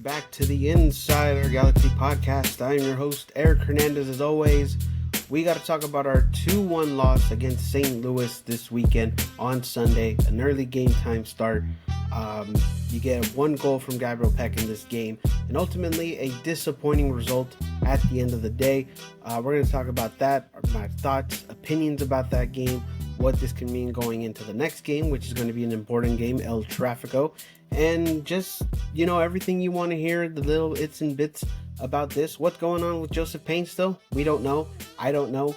back to the Insider Galaxy podcast. I'm your host, Eric Hernandez. As always, we got to talk about our 2-1 loss against St. Louis this weekend on Sunday, an early game time start. You get one goal from Gabriel Peck in this game, and ultimately a disappointing result at the end of the day. We're going to talk about that, my thoughts, opinions about that game, what this can mean going into the next game, which is going to be an important game, El Trafico, and just, everything you want to hear, the little its and bits about this. What's going on with Joseph Payne still? We don't know. I don't know.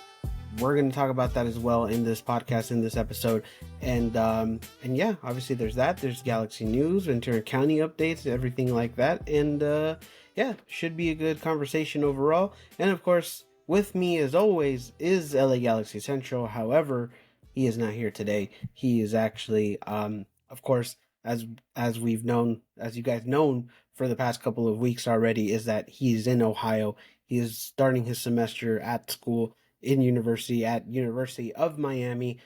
We're going to talk about that as well in this podcast, in this episode. And yeah, obviously there's that. There's Galaxy news, Ventura County updates, everything like that. And yeah, should be a good conversation overall. And of course, with me as always is LA Galaxy Central. However, he is not here today. He is actually, of course, as we've known, as you guys known for the past couple of weeks already, is that he's in Ohio. He is starting his semester at school in University of Miami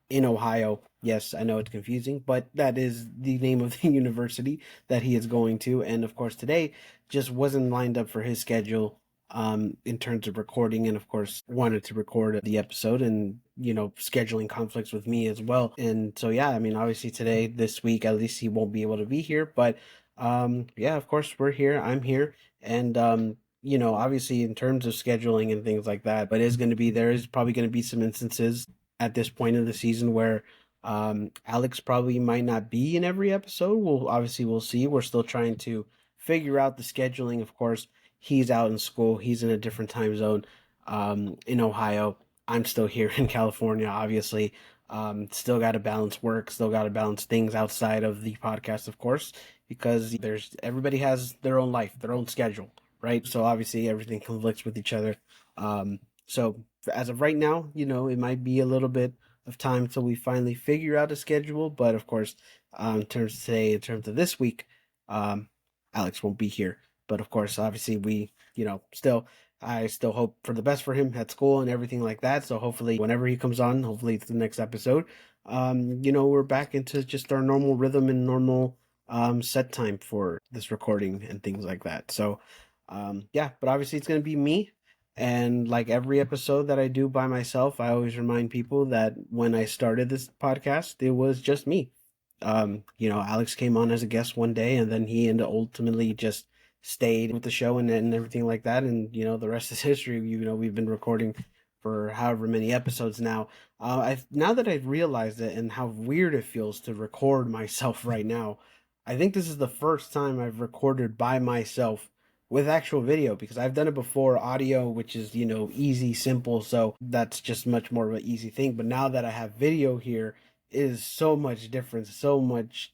in Ohio. Yes, I know it's confusing, but that is the name of the university that he is going to. And of course, today just wasn't lined up for his schedule in terms of recording, and of course wanted to record the episode, and scheduling conflicts with me as well. And so yeah, I mean, obviously today, this week at least, he won't be able to be here, but yeah, of course we're here, I'm here, and obviously in terms of scheduling and things like that, but there is probably going to be some instances at this point of the season where Alex probably might not be in every episode. We'll see. We're still trying to figure out the scheduling. Of course, he's out in school. He's in a different time zone in Ohio. I'm still here in California, obviously. Still got to balance work, still got to balance things outside of the podcast, of course, because everybody has their own life, their own schedule, right? So obviously everything conflicts with each other. So as of right now, it might be a little bit of time till we finally figure out a schedule. But of course, in terms of this week, Alex won't be here. But of course, obviously I still hope for the best for him at school and everything like that. So hopefully whenever he comes on, hopefully it's the next episode, we're back into just our normal rhythm and normal set time for this recording and things like that. So yeah, but obviously it's going to be me. And like every episode that I do by myself, I always remind people that when I started this podcast, it was just me. Alex came on as a guest one day, and then he ultimately just stayed with the show and everything like that. And, the rest is history. We've been recording for however many episodes now. Now that I've realized it and how weird it feels to record myself right now, I think this is the first time I've recorded by myself with actual video, because I've done it before, audio, which is, easy, simple. So that's just much more of an easy thing. But now that I have video here, it is so much different, so much.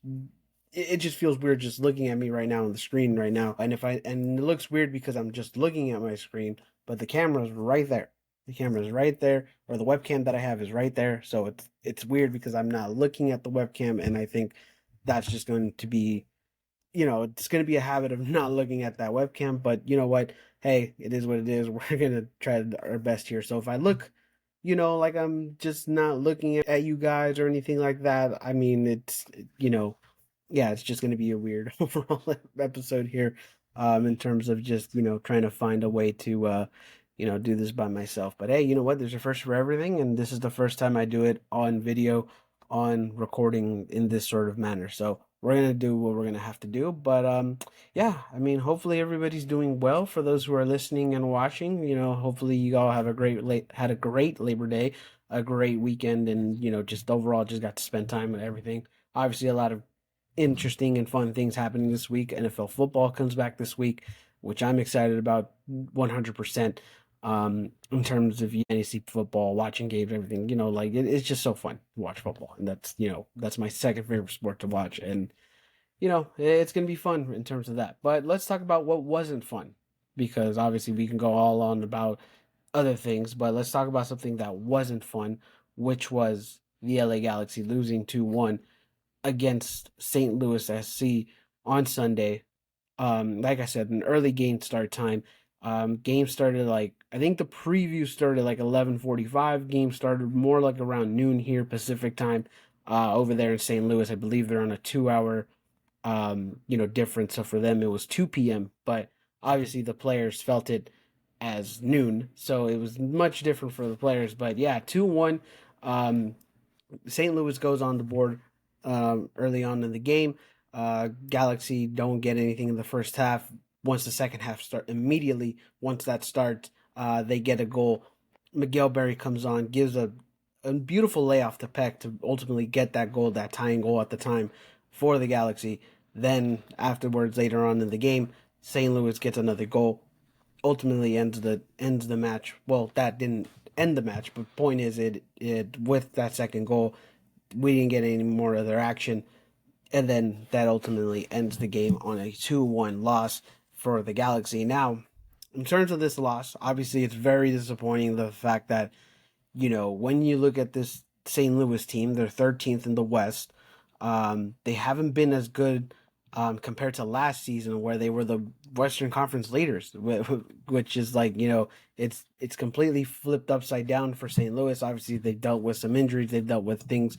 It just feels weird just looking at me right now on the screen right now. And it looks weird because I'm just looking at my screen, but the camera's right there. The camera's right there, or the webcam that I have is right there. So it's weird because I'm not looking at the webcam, and I think that's just going to be, it's going to be a habit of not looking at that webcam. But you know what? Hey, it is what it is. We're going to try our best here. So if I look, like I'm just not looking at you guys or anything like that, I mean, it's, yeah, it's just going to be a weird overall episode here, in terms of just, trying to find a way to, do this by myself. But hey, you know what? There's a first for everything. And this is the first time I do it on video, on recording in this sort of manner. So we're going to do what we're going to have to do. But yeah, I mean, hopefully everybody's doing well. For those who are listening and watching, hopefully you all have had a great Labor Day, a great weekend, and, just overall just got to spend time with everything. Obviously a lot of interesting and fun things happening this week. NFL football comes back this week, which I'm excited about 100%. In terms of fantasy football, watching games, everything, it's just so fun to watch football. And that's my second favorite sport to watch. And, it's going to be fun in terms of that. But let's talk about what wasn't fun, because obviously we can go all on about other things, but let's talk about something that wasn't fun, which was the LA Galaxy losing 2-1 against St. Louis SC on Sunday. Like I said, an early game start time. Game started I think the preview started 11:45. Game started more around noon here Pacific time. Over there in St. Louis, I believe they're on a 2-hour difference. So for them, it was 2 p.m., but obviously the players felt it as noon. So it was much different for the players. But yeah, 2-1. Um, St. Louis goes on the board early on in the game. Galaxy don't get anything in the first half. Once the second half start, immediately once that starts, they get a goal. Miguel Berry comes on, gives a beautiful layoff to Peck to ultimately get that goal, that tying goal at the time for the Galaxy. Then afterwards, later on in the game, St. Louis gets another goal, ultimately ends the match. Well, that didn't end the match, but point is, it with that second goal, we didn't get any more other action, and then that ultimately ends the game on a 2-1 loss for the Galaxy. Now, in terms of this loss, obviously it's very disappointing, the fact that, when you look at this St. Louis team, they're 13th in the West. They haven't been as good compared to last season, where they were the Western Conference leaders, which is like, it's completely flipped upside down for St. Louis. Obviously, they've dealt with some injuries, they've dealt with things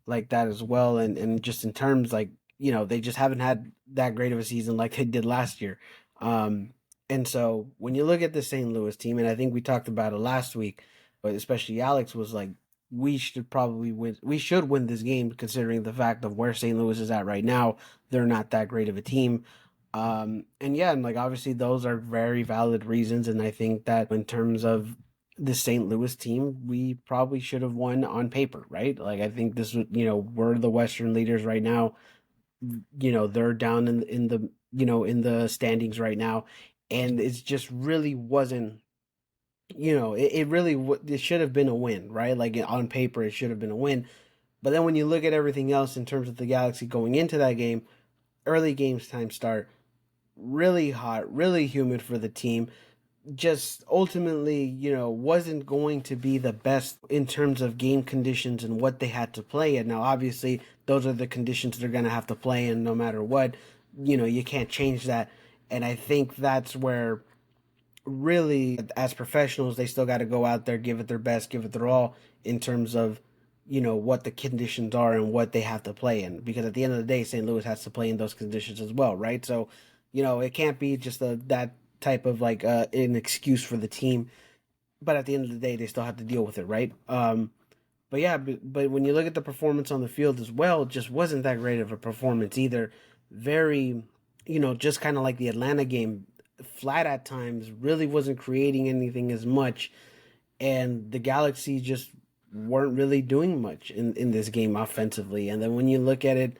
like that as well, and just in terms, like, they just haven't had that great of a season like they did last year. Um, and so when you look at the St. Louis team, and I think we talked about it last week, but especially Alex was like, we should probably win. We should win this game, considering the fact of where St. Louis is at right now. They're not that great of a team. And yeah, and like obviously those are very valid reasons. And I think that in terms of the St. Louis team, we probably should have won on paper, right? Like I think this, we're the Western leaders right now. They're down in the standings right now, and it just really wasn't. It really it should have been a win, right? Like on paper, it should have been a win. But then when you look at everything else in terms of the Galaxy going into that game, early games time start, really hot, really humid for the team. Just ultimately, wasn't going to be the best in terms of game conditions and what they had to play in. Now, obviously, those are the conditions they're going to have to play in no matter what. You can't change that. And I think that's where, really, as professionals, they still got to go out there, give it their best, give it their all in terms of, what the conditions are and what they have to play in. Because at the end of the day, St. Louis has to play in those conditions as well, right? So, it can't be just that type of like an excuse for the team. But at the end of the day, they still have to deal with it, right? But yeah, but when you look at the performance on the field as well, it just wasn't that great of a performance either. Very, just kind of like the Atlanta game, flat at times, really wasn't creating anything as much. And the Galaxy just weren't really doing much in this game offensively. And then when you look at it,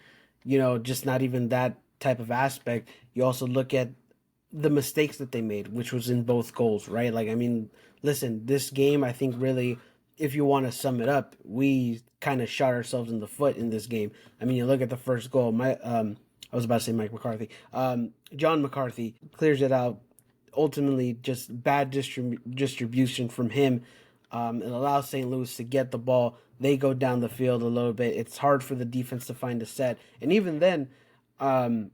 just not even that type of aspect, you also look at the mistakes that they made, which was in both goals, right? Like, I mean, listen, this game, I think really, if you want to sum it up, we kind of shot ourselves in the foot in this game. I mean, you look at the first goal, I was about to say Mike McCarthy. John McCarthy clears it out. Ultimately, just bad distribution from him. It allows St. Louis to get the ball. They go down the field a little bit. It's hard for the defense to find a set, and even then, um,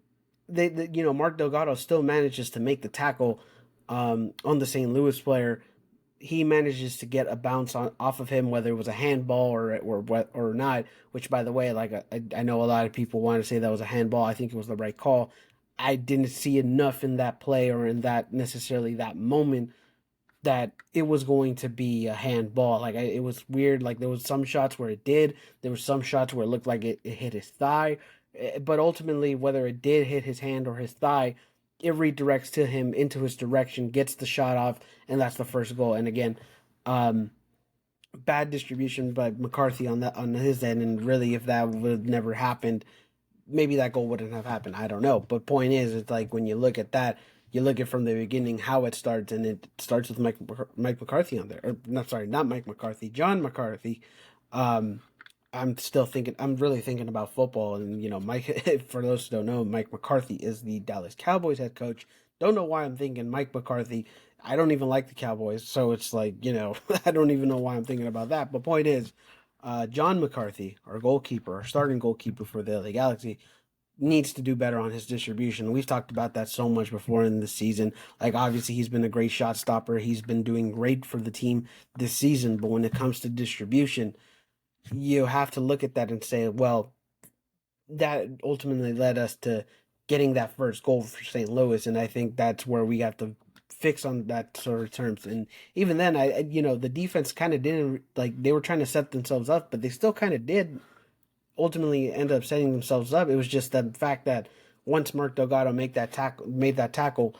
Mark Delgado still manages to make the tackle on the St. Louis player. He manages to get a bounce off of him, whether it was a handball or not. Which, by the way, like I know a lot of people want to say that was a handball. I think it was the right call. I didn't see enough in that play or in that necessarily that moment that it was going to be a handball. Like it was weird. Like there was some shots where it did. There were some shots where it looked like it hit his thigh. But ultimately, whether it did hit his hand or his thigh, it redirects to him into his direction, gets the shot off, and that's the first goal. And again, um, bad distribution by McCarthy on his end. And really, if that would have never happened, maybe that goal wouldn't have happened. I don't know. But point is, it's like when you look at that, you look at from the beginning how it starts, and it starts with Mike McCarthy on there. Or not, sorry, not Mike McCarthy, John McCarthy. Um, I'm still thinking. I'm really thinking about football, and Mike. For those who don't know, Mike McCarthy is the Dallas Cowboys head coach. Don't know why I'm thinking Mike McCarthy. I don't even like the Cowboys, so it's like I don't even know why I'm thinking about that. But point is, John McCarthy, our goalkeeper, our starting goalkeeper for the LA Galaxy, needs to do better on his distribution. We've talked about that so much before in the season. Like obviously he's been a great shot stopper. He's been doing great for the team this season, but when it comes to distribution, you have to look at that and say, well, that ultimately led us to getting that first goal for St. Louis, and I think that's where we have to fix on that sort of terms. And even then, the defense kind of didn't, like, they were trying to set themselves up, but they still kind of did ultimately end up setting themselves up. It was just the fact that once Mark Delgado made that tackle,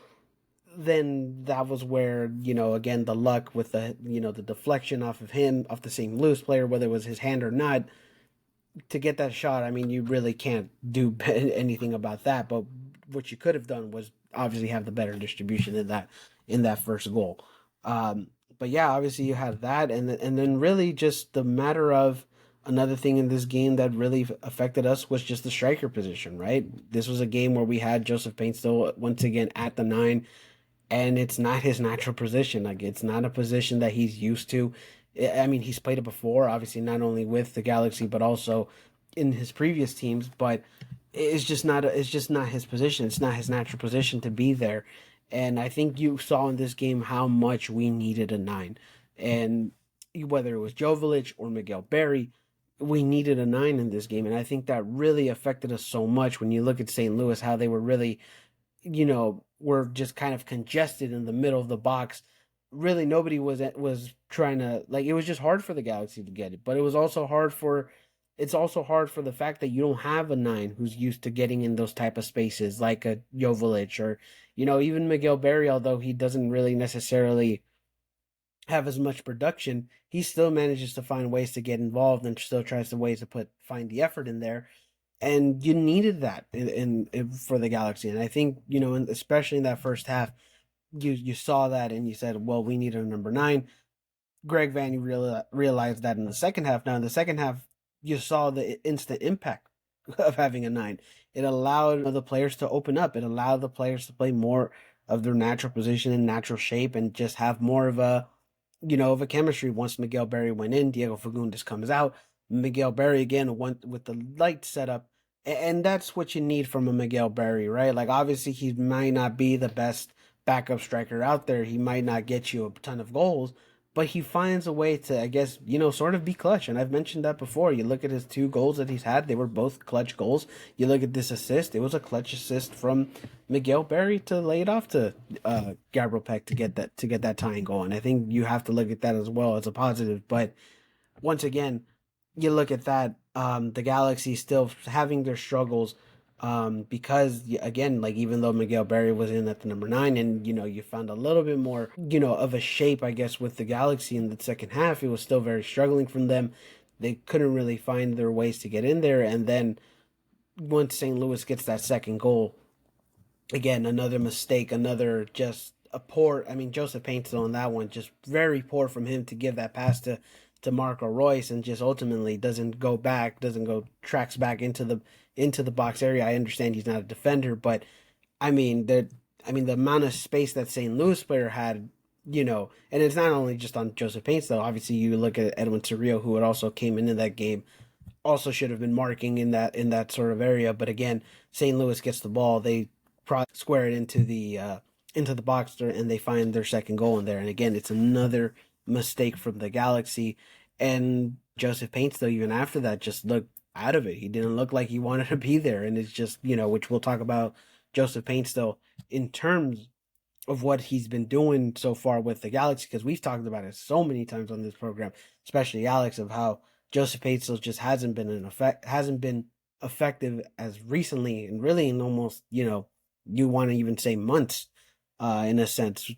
then that was where, again, the luck with the deflection off of him, off the St. Louis player, whether it was his hand or not, to get that shot. I mean, you really can't do anything about that. But what you could have done was obviously have the better distribution in that first goal. But yeah, obviously you had that, and then really just the matter of another thing in this game that really affected us was just the striker position, right? This was a game where we had Joseph Painstill once again at the nine, and it's not his natural position. Like, it's not a position that he's used to. I mean, he's played it before, obviously not only with the Galaxy but also in his previous teams. But it's just not his position. It's not his natural position to be there. And I think you saw in this game how much we needed a nine, and whether it was Joveljic or Miguel Berry, we needed a nine in this game. And I think that really affected us so much when you look at St. Louis, how they were really, were just kind of congested in the middle of the box. Really, nobody was trying to, like, it was just hard for the Galaxy to get it, but it's also hard for the fact that you don't have a nine who's used to getting in those type of spaces, like a Joveljic or even Miguel Berry. Although he doesn't really necessarily have as much production, he still manages to find ways to get involved and still tries to ways to find the effort in there. And you needed that in for the Galaxy. And I think, especially in that first half, you saw that and you said, well, we need a number nine. Greg Van realized that in the second half. Now, in the second half, you saw the instant impact of having a nine. It allowed the players to open up. It allowed the players to play more of their natural position and natural shape and just have more of a chemistry. Once Miguel Berry went in, Diego Fagundes comes out. Miguel Berry again went with the light setup, and that's what you need from a Miguel Berry, right? Like, obviously he might not be the best backup striker out there. He might not get you a ton of goals, but he finds a way to, I guess, sort of be clutch. And I've mentioned that before. You look at his two goals that he's had; they were both clutch goals. You look at this assist; it was a clutch assist from Miguel Berry to lay it off to Gabriel Peck to get that tying goal. And I think you have to look at that as well as a positive. But once again, you look at that, the Galaxy still having their struggles, because again, like, even though Miguel Berry was in at the number nine, and you found a little bit more of a shape, I guess, with the Galaxy in the second half, it was still very struggling from them. They couldn't really find their ways to get in there, and then once St. Louis gets that second goal, again, another mistake, another just a poor. I mean, Joseph Painted on that one, just very poor from him to give that pass to Marco Royce, and just ultimately doesn't go tracks back into the box area. I understand he's not a defender, but I mean the amount of space that St. Louis player had, and it's not only just on Joseph Paints though. Obviously, you look at Edwin Cerrillo, who had also came into that game, also should have been marking in that sort of area. But again, St. Louis gets the ball, they square it into the box there, and they find their second goal in there. And again, it's another mistake from the Galaxy. And Joseph Paints, though, even after that, just looked out of it. He didn't look like he wanted to be there. And it's just, which we'll talk about Joseph Paints, though, in terms of what he's been doing so far with the Galaxy, because we've talked about it so many times on this program, especially Alex, of how Joseph Paints just hasn't been effective as recently, and really in almost, you want to even say months, in a sense,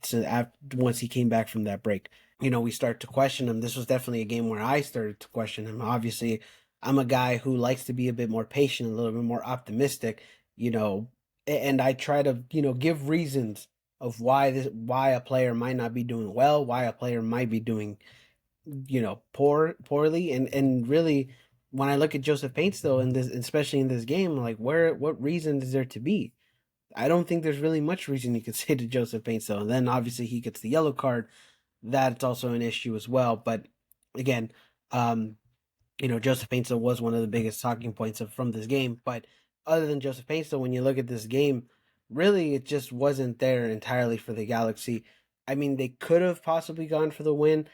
once he came back from that break. We start to question him. This was definitely a game where I started to question him. Obviously, I'm a guy who likes to be a bit more patient, a little bit more optimistic, and I try to, give reasons of why a player might not be doing well, why a player might be doing, poorly. And really, when I look at Joseph Paints, though, in this, especially in this game, like, what reason is there to be? I don't think there's really much reason you could say to Joseph Paints, though. And then obviously he gets the yellow card. That's also an issue as well. But again, Joseph Paints was one of the biggest talking points from this game. But other than Joseph Paints, when you look at this game, really it just wasn't there entirely for the Galaxy. I mean, they could have possibly gone for the win.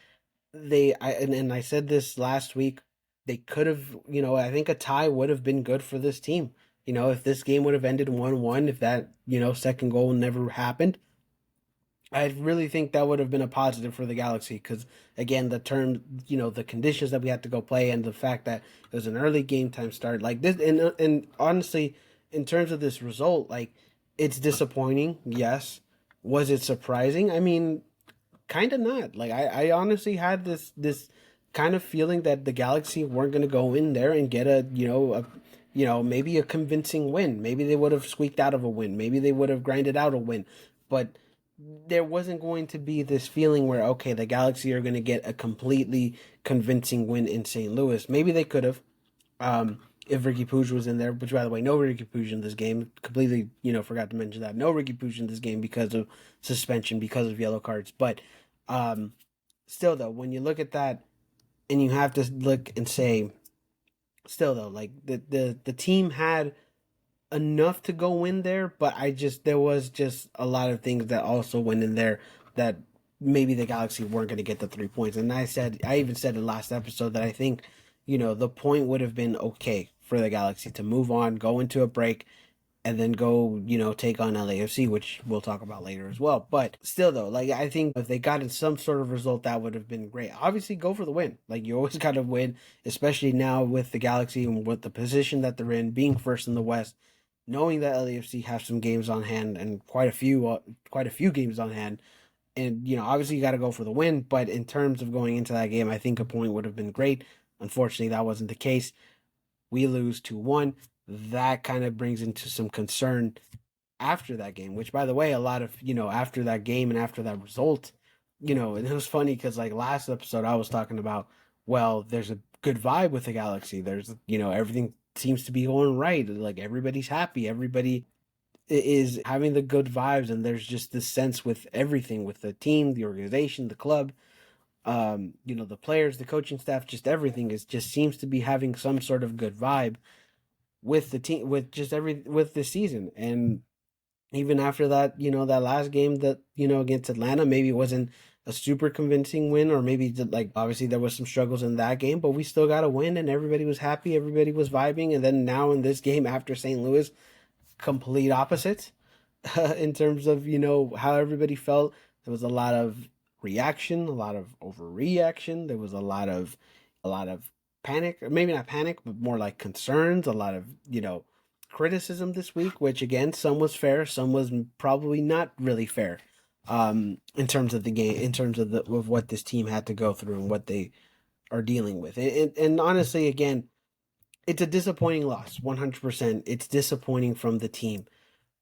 And I said this last week. they could have, I think a tie would have been good for this team. If this game would have ended 1-1, if that, second goal never happened, I really think that would have been a positive for the Galaxy because, again, the conditions that we had to go play and the fact that it was an early game time start, like this, and honestly, in terms of this result, like it's disappointing. Yes, was it surprising? I mean, kind of not. Like I honestly had this kind of feeling that the Galaxy weren't going to go in there and get maybe a convincing win. Maybe they would have squeaked out of a win. Maybe they would have grinded out a win, but there wasn't going to be this feeling where okay, the Galaxy are going to get a completely convincing win in St. Louis. Maybe they could have. If Ricky Puig was in there, which by the way, no Ricky Puig in this game. Completely, forgot to mention that. No Ricky Puig in this game because of suspension, because of yellow cards. But still, though, when you look at that and you have to look and say, still though, like the team had enough to go in there, but there was just a lot of things that also went in there that maybe the Galaxy weren't going to get the 3 points. And I even said in last episode that I think, the point would have been okay for the Galaxy to move on, go into a break, and then go, take on LAFC, which we'll talk about later as well. But still, though, like I think if they got in some sort of result, that would have been great. Obviously, go for the win. Like you always got to win, especially now with the Galaxy and with the position that they're in, being first in the West, knowing that LAFC have some games on hand and quite a few games on hand. And obviously you got to go for the win. But in terms of going into that game, I think a point would have been great. Unfortunately, that wasn't the case. We lose 2-1. That kind of brings into some concern after that game, which by the way, a lot of, after that game and after that result, and it was funny because like last episode I was talking about, well, there's a good vibe with the Galaxy. There's, everything seems to be going right. Like everybody's happy. Everybody is having the good vibes. And there's just this sense with everything, with the team, the organization, the club, the players, the coaching staff, just everything just seems to be having some sort of good vibe with the team, with this season. And even after that, that last game that, against Atlanta, maybe it wasn't a super convincing win, or maybe like obviously there was some struggles in that game, but we still got a win and everybody was happy, everybody was vibing. And then now in this game after St. Louis, complete opposite in terms of, how everybody felt. There was a lot of reaction, a lot of overreaction. There was a lot of panic, or maybe not panic, but more like concerns, a lot of, criticism this week, which again, some was fair, some was probably not really fair. In terms of the game, in terms of what this team had to go through and what they are dealing with. And honestly, again, it's a disappointing loss, 100%. It's disappointing from the team.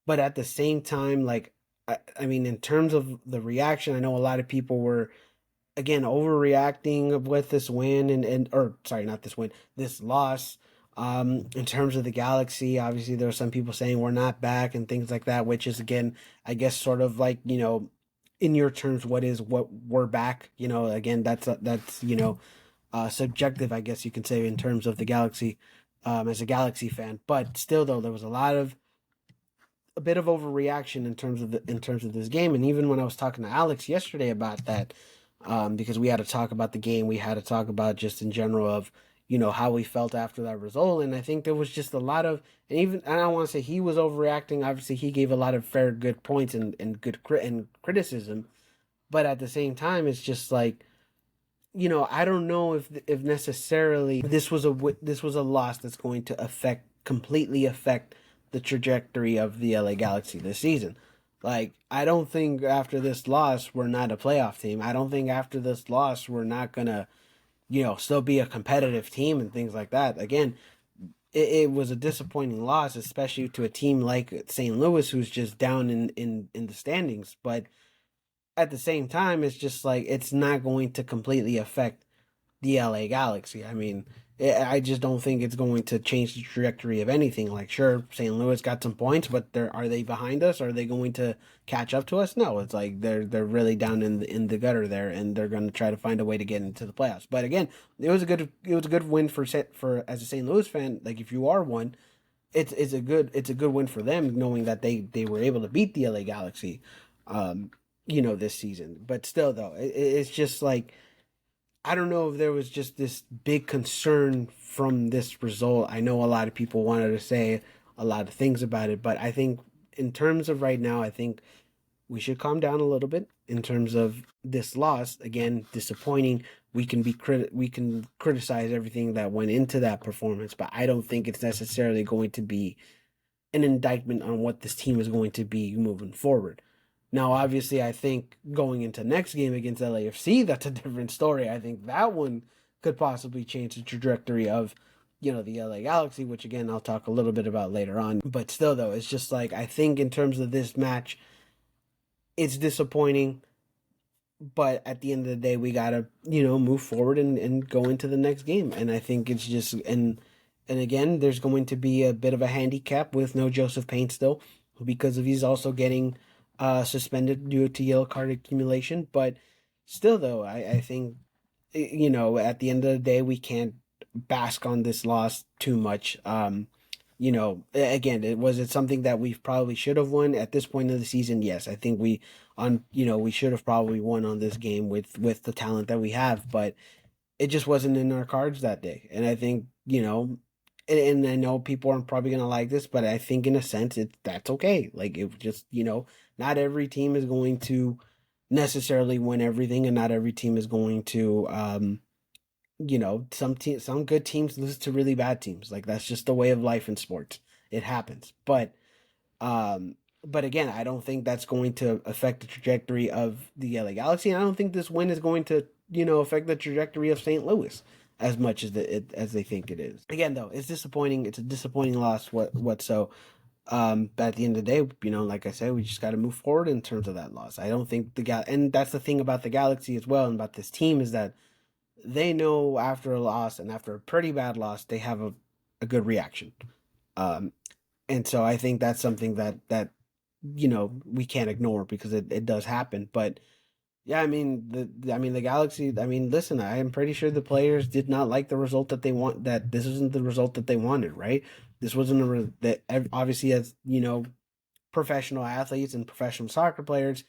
But at the same time, like, I mean, in terms of the reaction, I know a lot of people were, again, overreacting with this win or sorry, not this win, this loss. In terms of the Galaxy, obviously there were some people saying we're not back and things like that, which is again, I guess, sort of like, in your terms, what we're back, again, that's subjective, I guess you can say, in terms of the Galaxy, as a Galaxy fan. But still, though, there was a bit of overreaction in terms of this game. And even when I was talking to Alex yesterday about that, because we had to talk about the game, we had to talk about just in general of, how we felt after that result. And I think there was just a lot of, and I don't want to say he was overreacting. Obviously, he gave a lot of fair, good points and good criticism. But at the same time, it's just like, I don't know if necessarily this was a loss that's going to completely affect the trajectory of the LA Galaxy this season. Like, I don't think after this loss we're not a playoff team. I don't think after this loss we're not gonna, still be a competitive team and things like that. Again, it was a disappointing loss, especially to a team like St. Louis, who's just down in the standings. But at the same time, it's just like it's not going to completely affect the LA Galaxy. I mean, I just don't think it's going to change the trajectory of anything. Like, sure, St. Louis got some points, but are they behind us? Are they going to catch up to us? No, it's like they're really down in the gutter there, and they're going to try to find a way to get into the playoffs. But again, it was a good win for as a St. Louis fan. Like, if you are one, it's a good win for them, knowing that they were able to beat the LA Galaxy, this season. But still, though, it's just like, I don't know if there was just this big concern from this result. I know a lot of people wanted to say a lot of things about it, but I think in terms of right now, I think we should calm down a little bit in terms of this loss. Again, disappointing. We can criticize everything that went into that performance, but I don't think it's necessarily going to be an indictment on what this team is going to be moving forward. Now, obviously, I think going into next game against LAFC, that's a different story. I think that one could possibly change the trajectory of, the LA Galaxy, which again I'll talk a little bit about later on. But still, though, it's just like I think in terms of this match, it's disappointing. But at the end of the day, we gotta move forward and go into the next game. And I think it's just and again, there's going to be a bit of a handicap with no Joseph Payne still because of he's also getting suspended due to yellow card accumulation. But still, though, I think at the end of the day, we can't bask on this loss too much. Again, was it something that we probably should have won at this point of the season? Yes, I think we should have probably won on this game with the talent that we have, but it just wasn't in our cards that day. And I think, and I know people aren't probably gonna like this, but I think in a sense that's okay. Like it just, not every team is going to necessarily win everything, and not every team is going to some good teams lose to really bad teams. Like that's just the way of life in sports. It happens. Um but again, I don't think that's going to affect the trajectory of the LA Galaxy, and I don't think this win is going to, affect the trajectory of St. Louis as much as they think it is. Again, though, it's disappointing. It's a disappointing loss. But at the end of the day, like I said, we just got to move forward in terms of that loss. I don't think and that's the thing about the Galaxy as well, and about this team is that they know after a loss and after a pretty bad loss, they have a good reaction. Um, and so I think that's something that we can't ignore because it does happen. But yeah, the Galaxy. I mean, listen, I am pretty sure the players did not like the result that they want. That this isn't the result that they wanted, right? This wasn't that obviously as professional athletes and professional soccer players,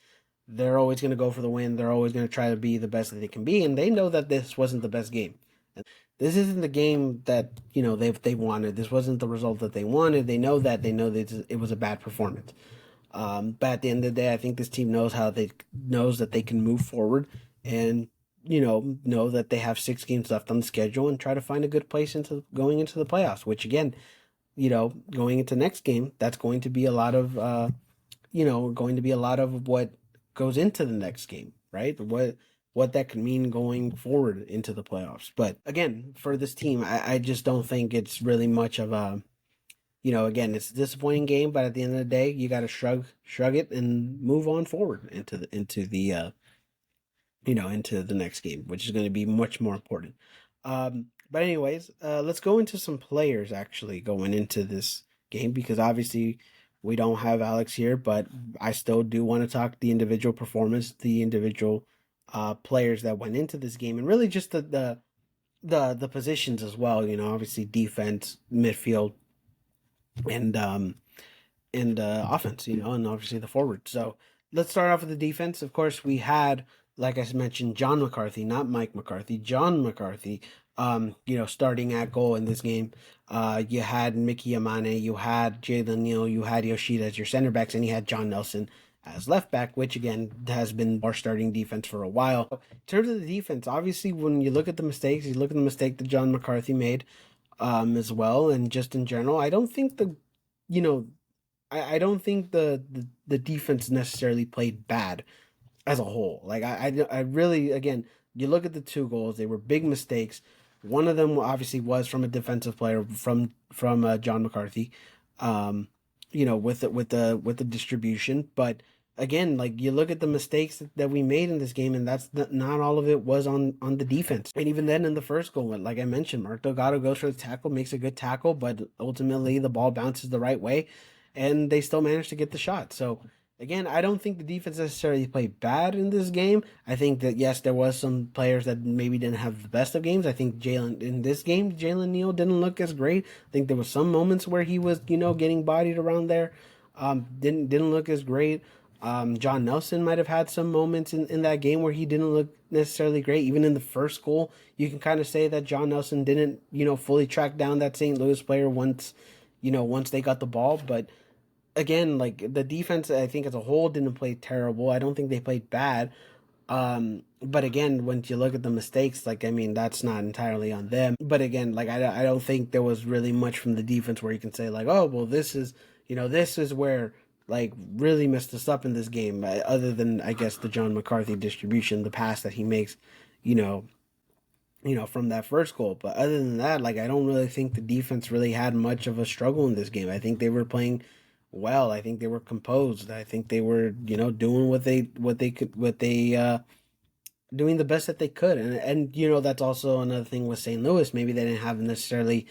they're always going to go for the win. They're always going to try to be the best that they can be, and they know that this wasn't the best game. And this isn't the game that they wanted. This wasn't the result that they wanted. They know that. They know that it was a bad performance. But at the end of the day, I think this team knows that they can move forward and know that they have 6 games left on the schedule and try to find a good place into going into the playoffs. Which again, going into next game, that's going to be a lot of what goes into the next game, right? What that could mean going forward into the playoffs. But again, for this team, I just don't think it's really much of a, again, it's a disappointing game, but at the end of the day, you got to shrug it and move on forward into the next game, which is going to be much more important. But anyways, let's go into some players actually going into this game, because obviously we don't have Alex here, but I still do want to talk the individual performance, the individual players that went into this game, and really just the positions as well. Obviously defense, midfield, and offense. And obviously the forward. So let's start off with the defense. Of course, we had, like I mentioned, John McCarthy, not Mike McCarthy, John McCarthy, starting at goal in this game. You had Mickey Amane, you had Jalen Neal, you had Yoshida as your center backs, and you had John Nelson as left back, which again has been our starting defense for a while. In terms of the defense, obviously, when you look at the mistakes, you look at the mistake that John McCarthy made as well, and just in general, I don't think you know, I don't think the defense necessarily played bad as a whole. Like I really, again, you look at the 2 goals, they were big mistakes. One of them obviously was from a defensive player from John McCarthy, with the distribution. But again, like you look at the mistakes that we made in this game, and that's not all of it was on the defense. And even then, in the first goal, like I mentioned, Mark Delgado goes for the tackle, makes a good tackle, but ultimately the ball bounces the right way, and they still manage to get the shot. So again, I don't think the defense necessarily played bad in this game. I think that yes, there was some players that maybe didn't have the best of games. I think Jalen Neal didn't look as great. I think there was some moments where he was, getting bodied around there. Didn't look as great. John Nelson might have had some moments in that game where he didn't look necessarily great. Even in the first goal, you can kind of say that John Nelson didn't, fully track down that St. Louis player once they got the ball. But again, like the defense, I think as a whole didn't play terrible. I don't think they played bad. But again, when you look at the mistakes, like, I mean, that's not entirely on them. But again, like, I don't think there was really much from the defense where you can say, like, oh, well, this is where, like, really messed us up in this game, other than, I guess, the John McCarthy distribution, the pass that he makes, you know, from that first goal. But other than that, like, I don't really think the defense really had much of a struggle in this game. I think they were playing well. I think they were composed. I think they were, doing what they doing the best that they could. And that's also another thing with St. Louis. Maybe they didn't have necessarily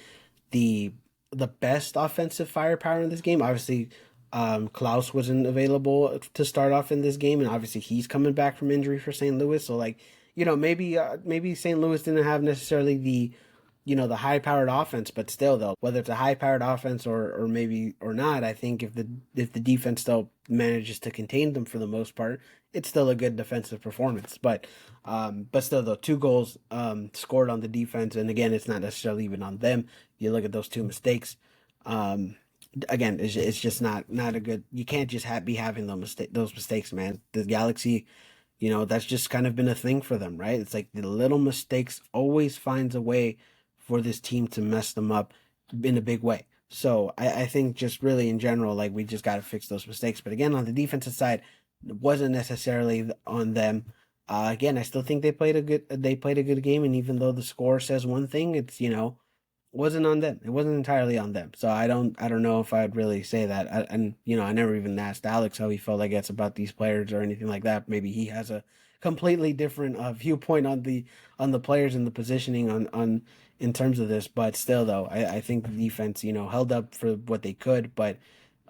the the best offensive firepower in this game. Obviously, Klaus wasn't available to start off in this game, and obviously he's coming back from injury for St. Louis. So, like, maybe St. Louis didn't have necessarily the high powered offense, but still, though, whether it's a high powered offense or maybe or not, I think if the defense still manages to contain them for the most part, it's still a good defensive performance. But still, though, two goals scored on the defense, and again, it's not necessarily even on them. You look at those two mistakes. Again, it's just not a good. You can't just be having those mistakes, man. The Galaxy, that's just kind of been a thing for them, right? It's like the little mistakes always finds a way for this team to mess them up in a big way. So I think just really in general, like, we just got to fix those mistakes. But again, on the defensive side, it wasn't necessarily on them. Again, I still think they played a good game, and even though the score says one thing, it's wasn't on them. It wasn't entirely on them. So I don't know if I'd really say that. And I never even asked Alex how he felt, I guess, about these players or anything like that. Maybe he has a completely different viewpoint on the players and the positioning on in terms of this. But still, though, I think the defense held up for what they could. But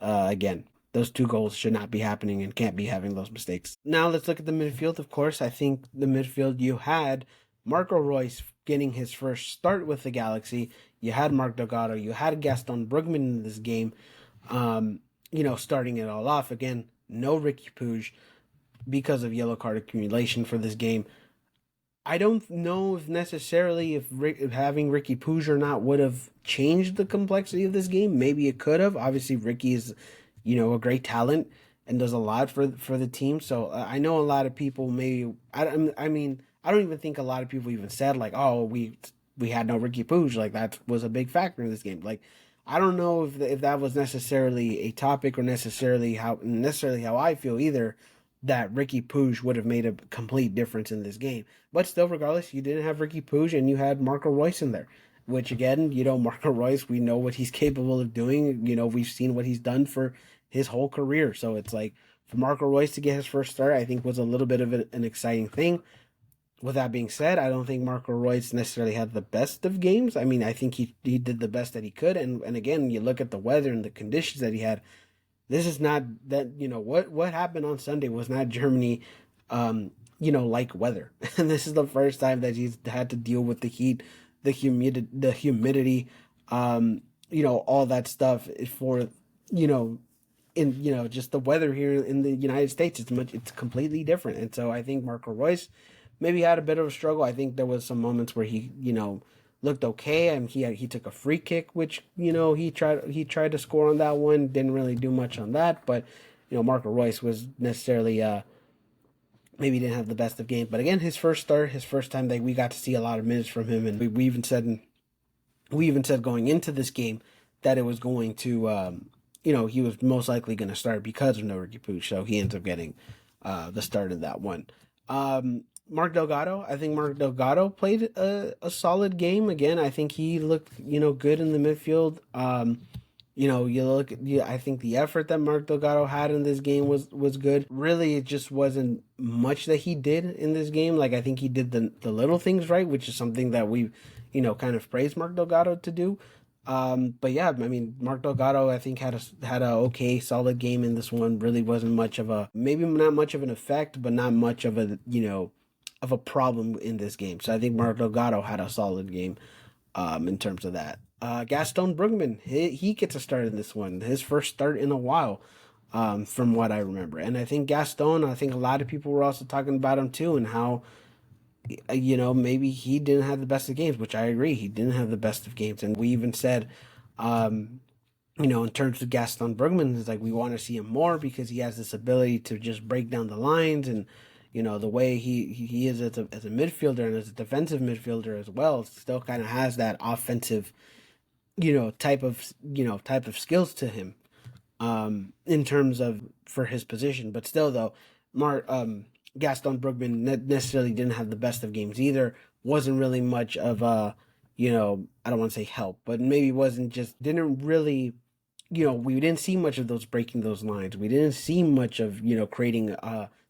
again, those two goals should not be happening and can't be having those mistakes. Now let's look at the midfield. Of course, I think the midfield, you had Marco Reus getting his first start with the Galaxy. You had Mark Delgado. You had Gaston Brugman in this game. Starting it all off. Again, no Ricky Puig because of yellow card accumulation for this game. I don't know if necessarily if having Ricky Puig or not would have changed the complexity of this game. Maybe it could have. Obviously, Ricky is, a great talent and does a lot for the team. So I know a lot of people maybe. I mean, I don't even think a lot of people even said, like, oh, we had no Ricky Puig. Like, that was a big factor in this game. Like, I don't know if that was necessarily a topic or necessarily how I feel either, that Ricky Puig would have made a complete difference in this game. But still, regardless, you didn't have Ricky Puig and you had Marco Reus in there, which again, Marco Reus, we know what he's capable of doing. We've seen what he's done for his whole career. So it's like, for Marco Reus to get his first start, I think was a little bit of an exciting thing. With that being said, I don't think Marco Reus necessarily had the best of games. I mean, I think he did the best that he could. And again, you look at the weather and the conditions that he had. This is not that, what happened on Sunday was not Germany, like weather. And this is the first time that he's had to deal with the heat, the humidity, all that stuff for, in, just the weather here in the United States. It's completely different. And so I think Marco Reus maybe had a bit of a struggle. I think there was some moments where he, looked okay, and he took a free kick, which he tried to score on that one. Didn't really do much on that, but Marco Reus was necessarily maybe didn't have the best of games. But again, his first start, his first time that we got to see a lot of minutes from him, and we even said going into this game that it was going to he was most likely going to start because of no Ricky Puig, so he ends up getting the start of that one. Mark Delgado, I think Mark Delgado played a solid game. Again, I think he looked, good in the midfield. I think the effort that Mark Delgado had in this game was good. Really, it just wasn't much that he did in this game. Like, I think he did the little things right, which is something that we, kind of praised Mark Delgado to do. But yeah, I mean, Mark Delgado, I think had a okay, solid game in this one. Really wasn't much of maybe not much of an effect, but not much of a problem in this game. So I think Mark Delgado had a solid game in terms of that. Gaston Brugman, he gets a start in this one. His first start in a while. from what I remember. And I think Gaston, I think a lot of people were also talking about him too, and how maybe he didn't have the best of games, which I agree. He didn't have the best of games. And we even said, um, in terms of Gaston Brugman, it's like we want to see him more because he has this ability to just break down the lines and, the way he is as a midfielder and as a defensive midfielder as well, still kind of has that offensive, type of skills to him, in terms of for his position. But still, though, Gaston Brugman necessarily didn't have the best of games either. Wasn't really much of a, I don't want to say help, but maybe wasn't just didn't really, we didn't see much of those breaking those lines. We didn't see much of creating,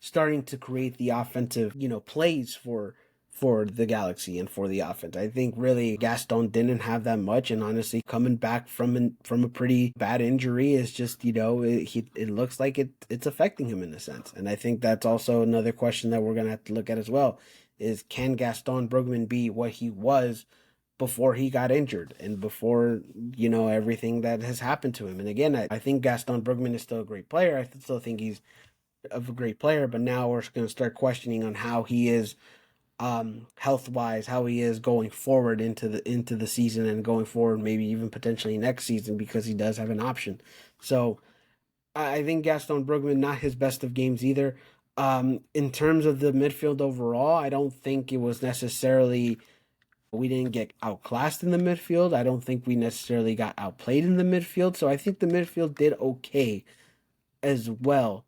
starting to create the offensive, plays for the Galaxy and for the offense. I think really Gaston didn't have that much, and honestly, coming back from a pretty bad injury is just it looks like it's affecting him in a sense. And I think that's also another question that we're gonna have to look at as well: is can Gaston Brugman be what he was before he got injured and before everything that has happened to him? And again, I think Gaston Brugman is still a great player. I still think he's a great player, but now we're going to start questioning on how he is, health wise, how he is going forward into the season and going forward, maybe even potentially next season, because he does have an option. So I think Gaston Brugman, not his best of games either. In terms of the midfield overall, I don't think it was necessarily, we didn't get outclassed in the midfield. I don't think we necessarily got outplayed in the midfield. So I think the midfield did okay as well,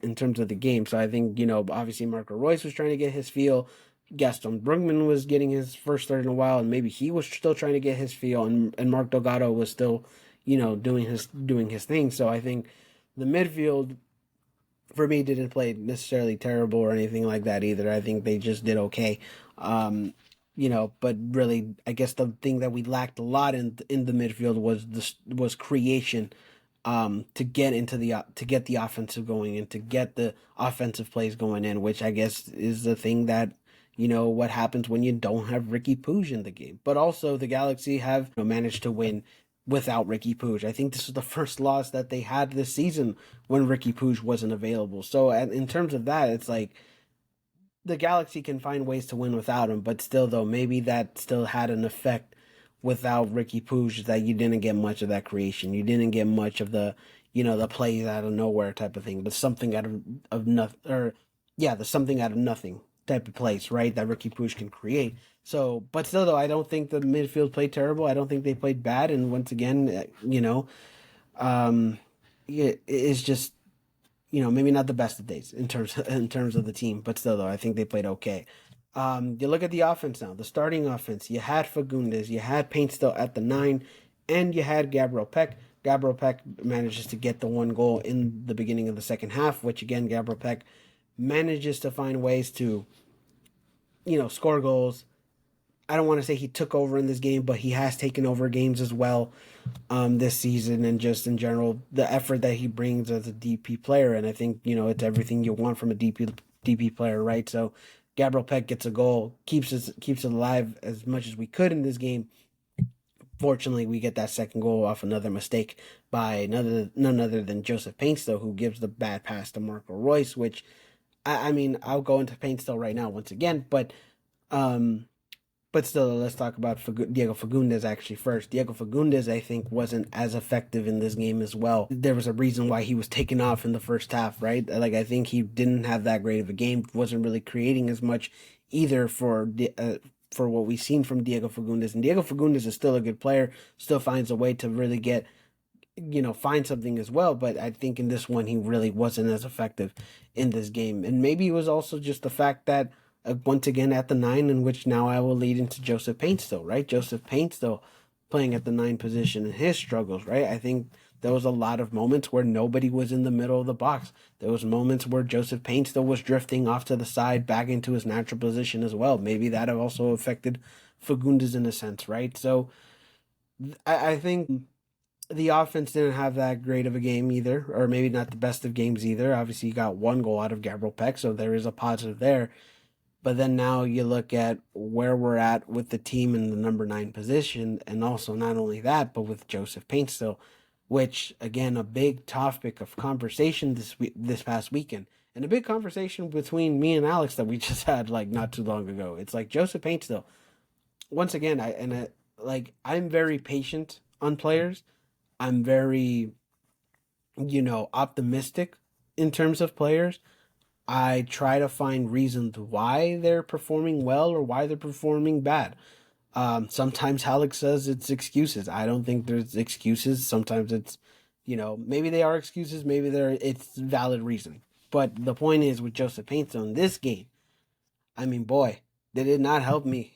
in terms of the game. So I think, obviously Marco Reus was trying to get his feel. Gaston Brugman was getting his first start in a while, and maybe he was still trying to get his feel, and Mark Delgado was still, doing his thing. So I think the midfield for me didn't play necessarily terrible or anything like that either. I think they just did okay. But really, I guess the thing that we lacked a lot in the midfield was creation, to get the offensive going and to get the offensive plays going in, which I guess is the thing that, what happens when you don't have Ricky Puig in the game. But also the Galaxy have, managed to win without Ricky Puig. I think this is the first loss that they had this season when Ricky Puig wasn't available. So in terms of that, it's like the Galaxy can find ways to win without him, but still, though, maybe that still had an effect without Ricky Puig, that you didn't get much of that creation. You didn't get much of the, the plays out of nowhere type of thing, but something out of nothing, or yeah, the something out of nothing type of plays, right? That Ricky Puig can create. So, but still, though, I don't think the midfield played terrible. I don't think they played bad. And once again, it's just, maybe not the best of days in terms of the team, but still, though, I think they played okay. You look at the offense now, the starting offense. You had Fagundes, you had Painstill at the 9, and you had Gabriel Peck. Gabriel Peck manages to get the one goal in the beginning of the second half, which again, Gabriel Peck manages to find ways to, score goals. I don't want to say he took over in this game, but he has taken over games as well, this season, and just in general, the effort that he brings as a DP player. And I think, it's everything you want from a DP player, right? So Gabriel Peck gets a goal, keeps it alive as much as we could in this game. Fortunately, we get that second goal off another mistake by none other than Joseph Painstill, who gives the bad pass to Marco Reus, which, I mean, I'll go into Painstill right now once again, but still, let's talk about Diego Fagundes actually first. Diego Fagundes, I think, wasn't as effective in this game as well. There was a reason why he was taken off in the first half, right? Like, I think he didn't have that great of a game, wasn't really creating as much either for what we've seen from Diego Fagundes. And Diego Fagundes is still a good player, still finds a way to really get, find something as well. But I think in this one, he really wasn't as effective in this game. And maybe it was also just the fact that, once again at the 9, in which now I will lead into Joseph Painstill, right? Joseph Painstill playing at the 9 position and his struggles, right? I think there was a lot of moments where nobody was in the middle of the box. There was moments where Joseph Painstill was drifting off to the side back into his natural position as well. Maybe that also affected Fagundes in a sense, right? So I think the offense didn't have that great of a game either, or maybe not the best of games either. Obviously, you got one goal out of Gabriel Peck, so there is a positive there. But then now you look at where we're at with the team in the number 9 position, and also not only that, but with Joseph Painstill, which again, a big topic of conversation this past weekend, and a big conversation between me and Alex that we just had like not too long ago. It's like Joseph Paintstill. Once again, I'm very patient on players. I'm very, optimistic in terms of players. I try to find reasons why they're performing well or why they're performing bad. Sometimes Alex says it's excuses. I don't think there's excuses. Sometimes it's, maybe they are excuses, maybe it's valid reasoning. But the point is with Joseph Paints on this game, I mean, boy, they did not help me,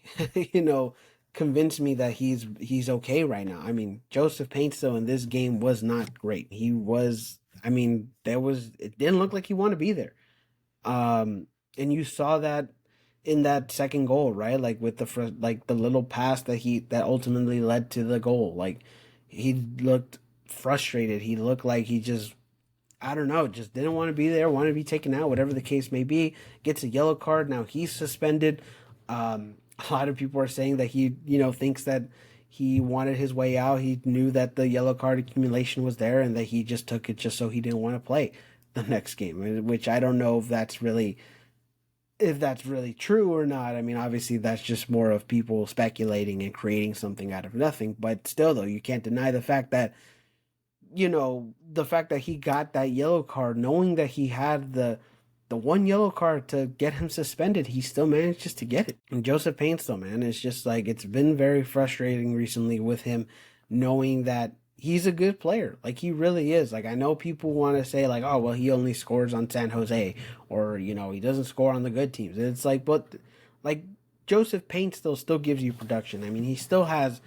convince me that he's okay right now. I mean, Joseph Painstill in this game was not great. He was, I mean, it didn't look like he wanted to be there. And you saw that in that second goal, right? Like with the little pass that ultimately led to the goal. Like he looked frustrated. He looked like he just, I don't know, just didn't want to be there, wanted to be taken out, whatever the case may be. Gets a yellow card. Now he's suspended. A lot of people are saying that he, thinks that he wanted his way out. He knew that the yellow card accumulation was there and that he just took it just so he didn't want to play the next game, which I don't know if that's really true or not. I mean, obviously that's just more of people speculating and creating something out of nothing. But still, though, you can't deny the fact that, the fact that he got that yellow card, knowing that he had the one yellow card to get him suspended, he still manages to get it. And Joseph Painstill, man, it's just like, it's been very frustrating recently with him, knowing that he's a good player. Like, he really is. Like, I know people want to say, like, oh, well, he only scores on San Jose, or, he doesn't score on the good teams. And it's like, but, like, Joseph Painstill still gives you production. I mean, he still has,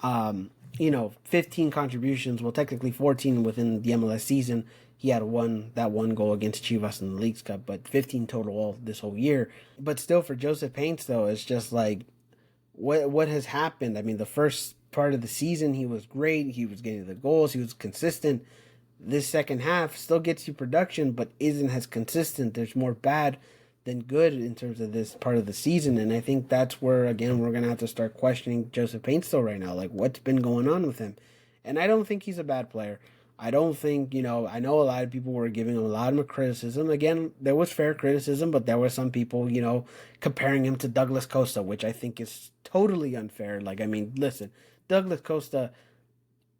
15 contributions, well, technically 14 within the MLS season. He had that one goal against Chivas in the Leagues Cup, but 15 total all this whole year. But still, for Joseph Painstill, it's just like, what has happened? I mean, the first part of the season, he was great. He was getting the goals. He was consistent. This second half still gets you production, but isn't as consistent. There's more bad than good in terms of this part of the season. And I think that's where, again, we're going to have to start questioning Joseph Painstill right now. Like, what's been going on with him? And I don't think he's a bad player. I don't think, I know a lot of people were giving him a lot of criticism. Again, there was fair criticism, but there were some people, comparing him to Douglas Costa, which I think is totally unfair. Like, I mean, listen, Douglas Costa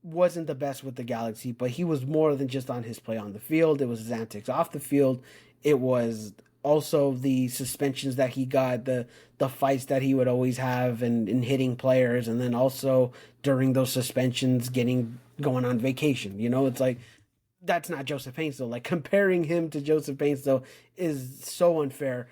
wasn't the best with the Galaxy, but he was more than just on his play on the field. It was his antics off the field. It was also the suspensions that he got, the fights that he would always have and hitting players, and then also during those suspensions going on vacation. It's like, that's not Joseph Painstill. Like, comparing him to Joseph Painstill is so unfair.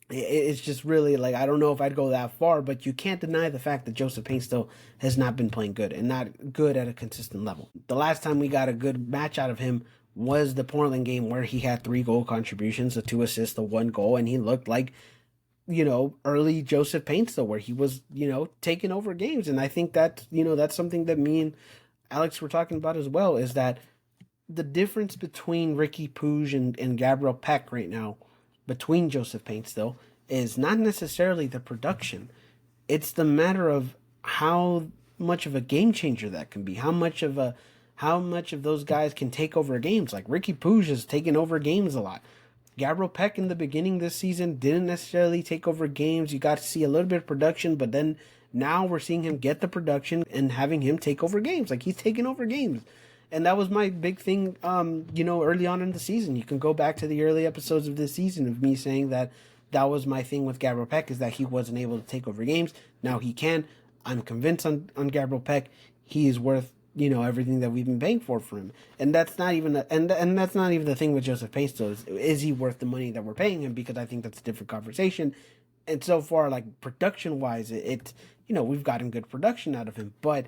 It's just really, like, I don't know if I'd go that far, but you can't deny the fact that Joseph Painstill has not been playing good and not good at a consistent level. The last time we got a good match out of him was the Portland game, where he had 3 goal contributions, the 2 assists, the 1 goal, and he looked like, early Joseph Painstill, where he was, taking over games. And I think that, that's something that me and Alex were talking about as well, is that the difference between Ricky Puig and Gabriel Peck right now, between Joseph Painstill, is not necessarily the production. It's the matter of how much of a game changer that can be, how much of those guys can take over games. Like, Ricky Puig has taken over games a lot. Gabriel Peck in the beginning this season didn't necessarily take over games. You got to see a little bit of production, but then now we're seeing him get the production and having him take over games. Like, he's taking over games. And that was my big thing, early on in the season. You can go back to the early episodes of this season of me saying that was my thing with Gabriel Peck, is that he wasn't able to take over games. Now he can. I'm convinced on Gabriel Peck, he is worth, everything that we've been paying for him. And that's not even and that's not even the thing with Joseph Painstill, is he worth the money that we're paying him? Because I think that's a different conversation. And so far, like, production wise, it's we've gotten good production out of him, but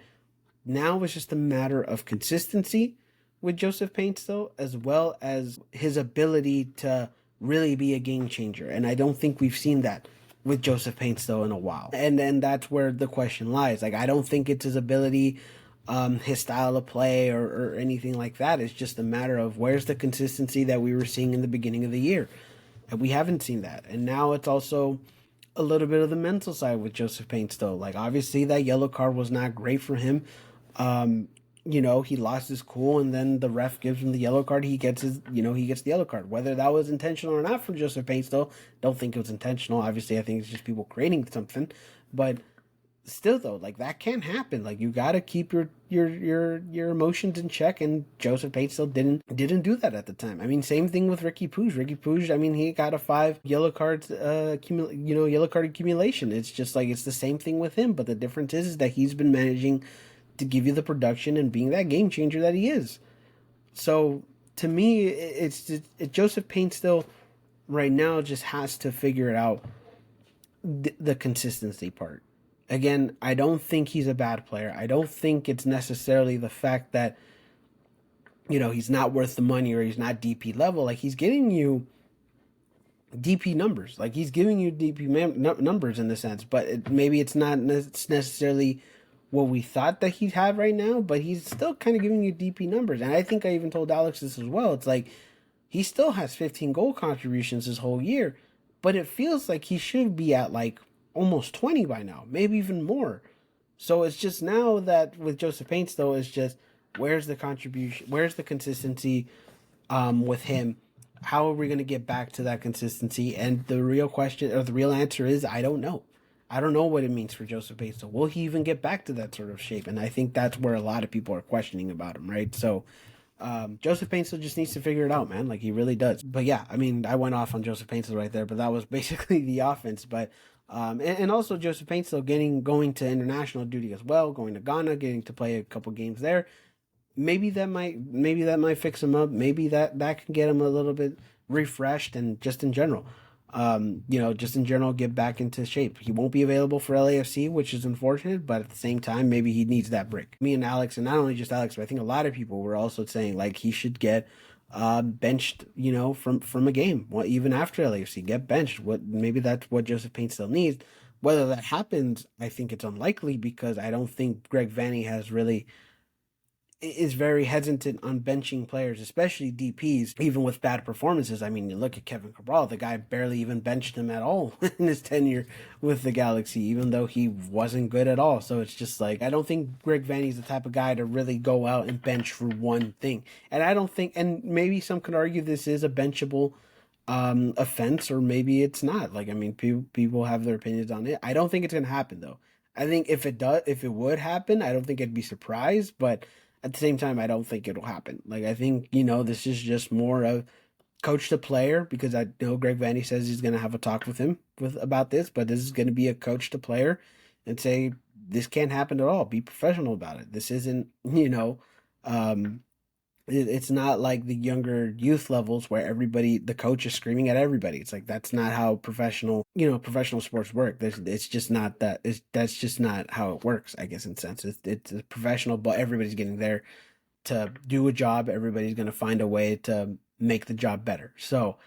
now it's just a matter of consistency with Joseph Painstill, as well as his ability to really be a game changer. And I don't think we've seen that with Joseph Painstill in a while. And then that's where the question lies. Like, I don't think it's his ability, his style of play, or anything like that. It's just a matter of, where's the consistency that we were seeing in the beginning of the year? And we haven't seen that. And now it's also a little bit of the mental side with Joseph Painstill. Like, obviously that yellow card was not great for him. he lost his cool, and then the ref gives him the yellow card. He gets he gets the yellow card. Whether that was intentional or not for Joseph Painstill, don't think it was intentional. Obviously, I think it's just people creating something. But still, though, like, that can't happen. Like, you got to keep your emotions in check, and Joseph Painstill didn't do that at the time. I mean, same thing with Ricky Puig. Ricky Puig, I mean, he got a 5 yellow cards yellow card accumulation. It's just like, it's the same thing with him, but the difference is that he's been managing to give you the production and being that game changer that he is. So to me, Joseph Painstill right now just has to figure it out, the consistency part. Again, I don't think he's a bad player. I don't think it's necessarily the fact that he's not worth the money or he's not DP level. Like, he's getting you DP numbers. Like, he's giving you DP numbers in the sense, but maybe it's not necessarily what we thought that he'd have right now, but he's still kind of giving you DP numbers. And I think I even told Alex this as well. It's like, he still has 15 goal contributions this whole year, but it feels like he should be at like almost 20 by now, maybe even more. So it's just now that with Joseph Painstill, it's just, where's the contribution, where's the consistency with him? How are we going to get back to that consistency? And the real question, or the real answer is, I don't know. I don't know what it means for Joseph Painstill. Will he even get back to that sort of shape? And I think that's where a lot of people are questioning about him, right? So Joseph Painstill just needs to figure it out, man. Like, he really does. But yeah, I mean, I went off on Joseph Painstill right there, but that was basically the offense. But and also Joseph Painstill going to international duty as well, going to Ghana, getting to play a couple games there. Maybe that might fix him up. Maybe that can get him a little bit refreshed, and just in general, just in general, get back into shape. He won't be available for LAFC, which is unfortunate, but at the same time, maybe he needs that break. Me and Alex, and not only just Alex, but I think a lot of people were also saying, like, he should get benched, from a game. Well, even after LAFC, get benched. Maybe that's what Joseph Painstill needs. Whether that happens, I think it's unlikely, because I don't think Greg Vanney is very hesitant on benching players, especially DPs, even with bad performances. I mean, you look at Kevin Cabral, the guy barely even benched him at all in his tenure with the Galaxy, even though he wasn't good at all. So it's just like, I don't think Greg Vanney's the type of guy to really go out and bench for one thing. And I don't think, and maybe some could argue this is a benchable offense, or maybe it's not. Like, I mean, people have their opinions on it. I don't think it's going to happen, though. I think if it would happen, I don't think I'd be surprised, but at the same time, I don't think it'll happen. Like, I think, this is just more of coach to player, because I know Greg Vanney says he's going to have a talk with him about this, but this is going to be a coach to player, and say, this can't happen at all. Be professional about it. This isn't, it's not like the younger youth levels where the coach is screaming at everybody. It's like, that's not how professional sports work. It's just not that. That's just not how it works, I guess, in a sense. It's professional, but everybody's getting there to do a job. Everybody's going to find a way to make the job better. So,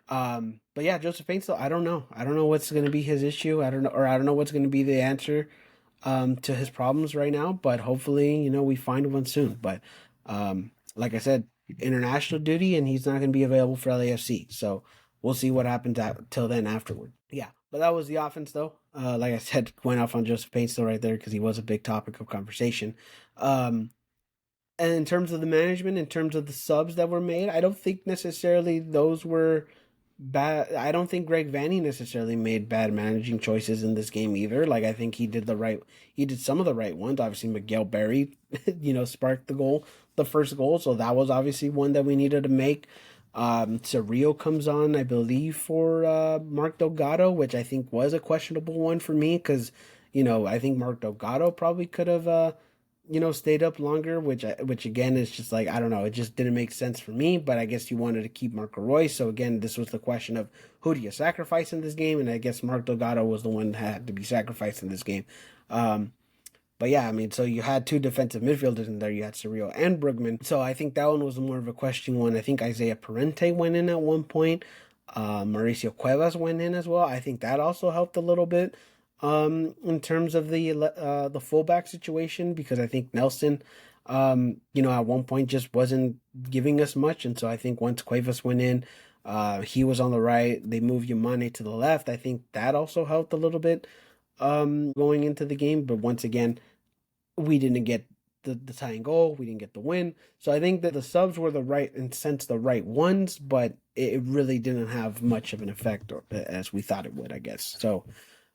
but yeah, Joseph Painstill, I don't know. I don't know what's going to be his issue. I don't know what's going to be the answer to his problems right now, but hopefully, we find one soon. But, like I said, international duty, and he's not going to be available for LAFC. So we'll see what happens till then afterward. Yeah, but that was the offense, though. Like I said, went off on Joseph Painstill right there, because he was a big topic of conversation. And in terms of the management, in terms of the subs that were made, I don't think necessarily those were bad. I don't think Greg Vanney necessarily made bad managing choices in this game either. Like, I think he did some of the right ones. Obviously, Miguel Berry, sparked the first goal. So that was obviously one that we needed to make. Cerrillo comes on, I believe, for Mark Delgado, which I think was a questionable one for me, because, I think Mark Delgado probably could have, stayed up longer, which again is just like, I don't know, it just didn't make sense for me. But I guess you wanted to keep Marco Royce, so again, this was the question of, who do you sacrifice in this game? And I guess Mark Delgado was the one that had to be sacrificed in this game. But yeah, I mean, so you had two defensive midfielders in there. You had Cerrillo and Brugman. So I think that one was more of a question one. I think Isaiah Parente went in at one point. Mauricio Cuevas went in as well. I think that also helped a little bit in terms of the fullback situation, because I think Nelson, at one point just wasn't giving us much. And so I think once Cuevas went in, he was on the right. They moved Yamane to the left. I think that also helped a little bit going into the game. But once again, we didn't get the tying goal. We didn't get the win. So I think that the subs were the right, in sense, the right ones, but it really didn't have much of an effect as we thought it would, I guess. So,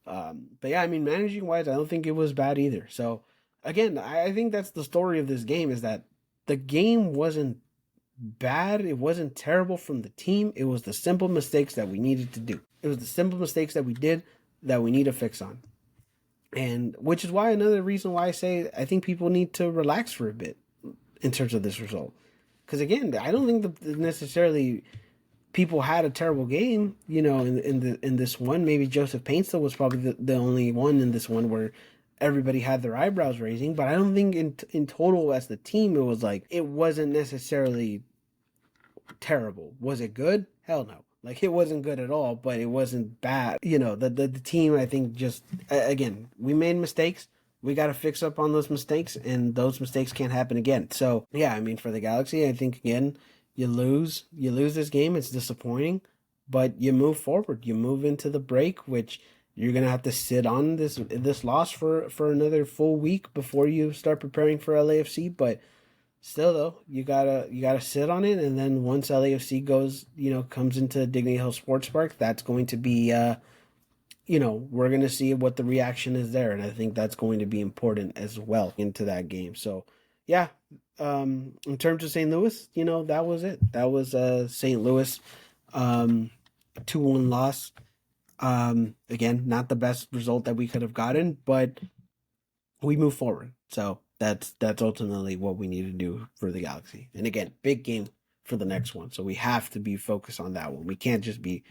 but yeah, I mean, managing wise, I don't think it was bad either. So again, I think that's the story of this game, is that the game wasn't bad. It wasn't terrible from the team. It was the simple mistakes that we needed to do. It was the simple mistakes that we did that we need to fix on. And which is why, another reason why I say I think people need to relax for a bit in terms of this result. Because again, I don't think that necessarily people had a terrible game, in this one. Maybe Joseph Painstill was probably the only one in this one where everybody had their eyebrows raising. But I don't think in total as the team, it wasn't necessarily terrible. Was it good? Hell no. Like, it wasn't good at all, but it wasn't bad. The team, I think, just, again, we made mistakes. We got to fix up on those mistakes, and those mistakes can't happen again. So, yeah, I mean, for the Galaxy, I think, again, you lose this game. It's disappointing, but you move forward. You move into the break, which you're going to have to sit on this loss for another full week before you start preparing for LAFC, but still, though, you gotta sit on it, and then once LAFC comes into Dignity Health Sports Park, that's going to be, we're gonna see what the reaction is there, and I think that's going to be important as well into that game. So, yeah, in terms of St. Louis, that was it. That was St. Louis, 2-1 loss. Again, not the best result that we could have gotten, but we move forward. So that's ultimately what we need to do for the Galaxy. And again, big game for the next one. So we have to be focused on that one. We can't just be,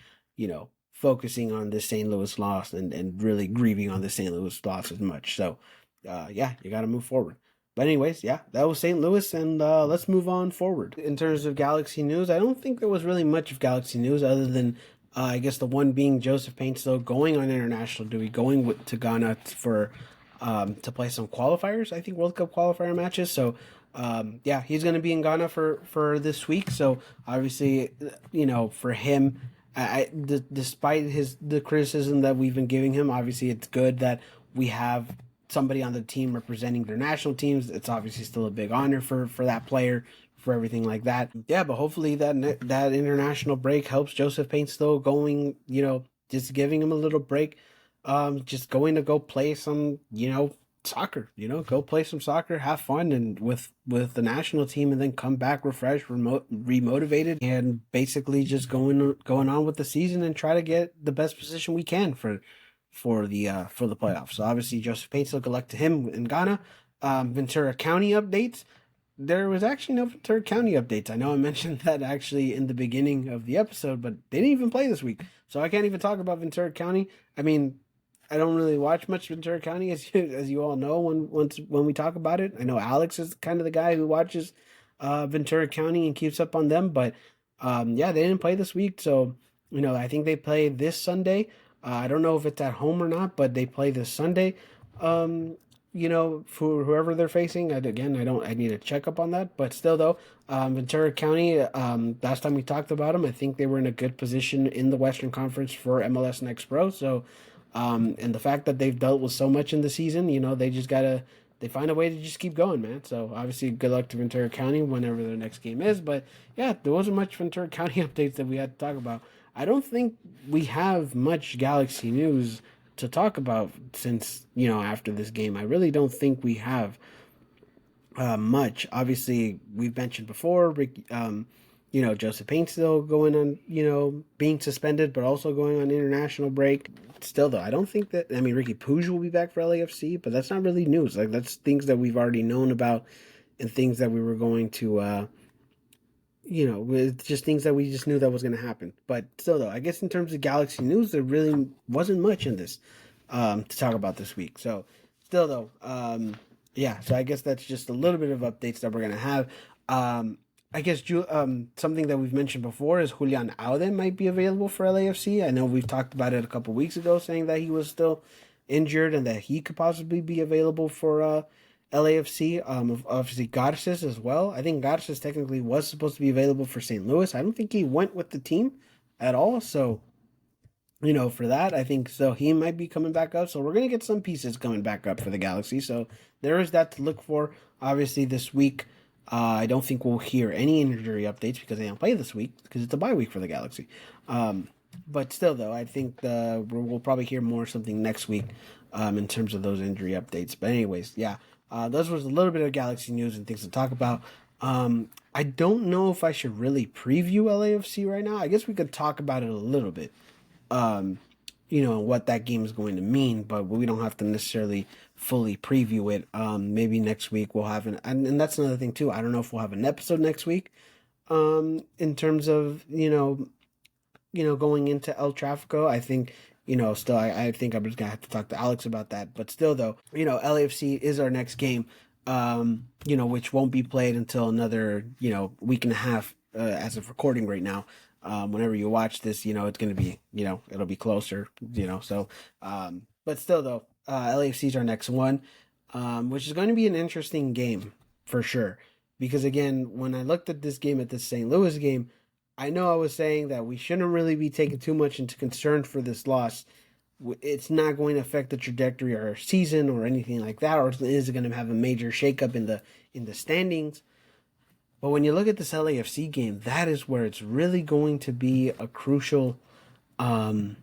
focusing on the St. Louis loss and really grieving on the St. Louis loss as much. So, yeah, you got to move forward. But anyways, yeah, that was St. Louis, and let's move on forward. In terms of Galaxy news, I don't think there was really much of Galaxy news other than, I guess, the one being Joseph Painstill going on international duty, going to Ghana for to play some qualifiers, I think World Cup qualifier matches. So, yeah, he's going to be in Ghana for this week. So obviously, for him, despite the criticism that we've been giving him, obviously it's good that we have somebody on the team representing their national teams. It's obviously still a big honor for that player, for everything like that. Yeah, but hopefully that international break helps Joseph Painstill going, just giving him a little break. Just going to go play some, soccer, go play some soccer, have fun, and with the national team, and then come back refreshed, remotivated, and basically just going on with the season and try to get the best position we can for the playoffs. So obviously Joseph Painstill, good luck to him in Ghana. Ventura County updates. There was actually no Ventura County updates. I know I mentioned that actually in the beginning of the episode, but they didn't even play this week, so I can't even talk about Ventura County. I mean, I don't really watch much Ventura County, as you all know, when we talk about it. I know Alex is kind of the guy who watches Ventura County and keeps up on them, but yeah, they didn't play this week, so I think they play this Sunday. I don't know if it's at home or not, but they play this Sunday. For whoever they're facing. I need to check up on that, but still though, Ventura County, last time we talked about them, I think they were in a good position in the Western Conference for MLS Next Pro. So, and the fact that they've dealt with so much in the season, they find a way to just keep going, man. So obviously good luck to Ventura County whenever their next game is, but yeah, there wasn't much Ventura County updates that we had to talk about. I don't think we have much Galaxy news to talk about since, after this game. I really don't think we have much. Obviously, we've mentioned before, Joseph Painstill going on, being suspended, but also going on international break. Still, though, I don't think that, Ricky Puig will be back for LAFC, but that's not really news. Like, that's things that we've already known about and things that we were going to, it's just things that we just knew that was going to happen. But still, though, I guess in terms of Galaxy news, there really wasn't much in this to talk about this week. So still, though, yeah, so I guess that's just a little bit of updates that we're going to have. I guess something that we've mentioned before is Julian Alden might be available for LAFC. I know we've talked about it a couple weeks ago, saying that he was still injured and that he could possibly be available for LAFC. Obviously Garces as well. I think Garces technically was supposed to be available for St. Louis. I don't think he went with the team at all. So for that. I think so. He might be coming back up. So we're going to get some pieces coming back up for the Galaxy. So there is that to look for. Obviously, this week, I don't think we'll hear any injury updates because they don't play this week because it's a bye week for the Galaxy. But still, though, I think we'll probably hear more something next week in terms of those injury updates. But anyways, yeah, those was a little bit of Galaxy news and things to talk about. I don't know if I should really preview LAFC right now. I guess we could talk about it a little bit. Um, what that game is going to mean, but we don't have to necessarily fully preview it. Maybe next week we'll have and that's another thing too. I don't know if we'll have an episode next week. In terms of going into El Trafico, I think still I think I'm just gonna have to talk to Alex about that. But still, though, LAFC is our next game. Which won't be played until another week and a half as of recording right now. Whenever you watch this, it's going to be, it'll be closer, so, but still though, LAFC is our next one, which is going to be an interesting game for sure. Because again, when I looked at this game, at this St. Louis game, I know I was saying that we shouldn't really be taking too much into concern for this loss. It's not going to affect the trajectory of our season or anything like that, or is it going to have a major shakeup in the standings? But when you look at this LAFC game, that is where it's really going to be a crucial, a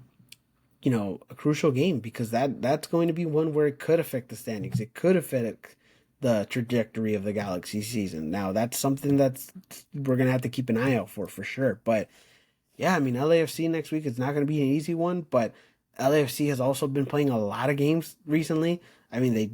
crucial game, because that's going to be one where it could affect the standings. It could affect the trajectory of the Galaxy season. Now, that's something we're going to have to keep an eye out for sure. But yeah, I mean, LAFC next week is not going to be an easy one, but LAFC has also been playing a lot of games recently. I mean,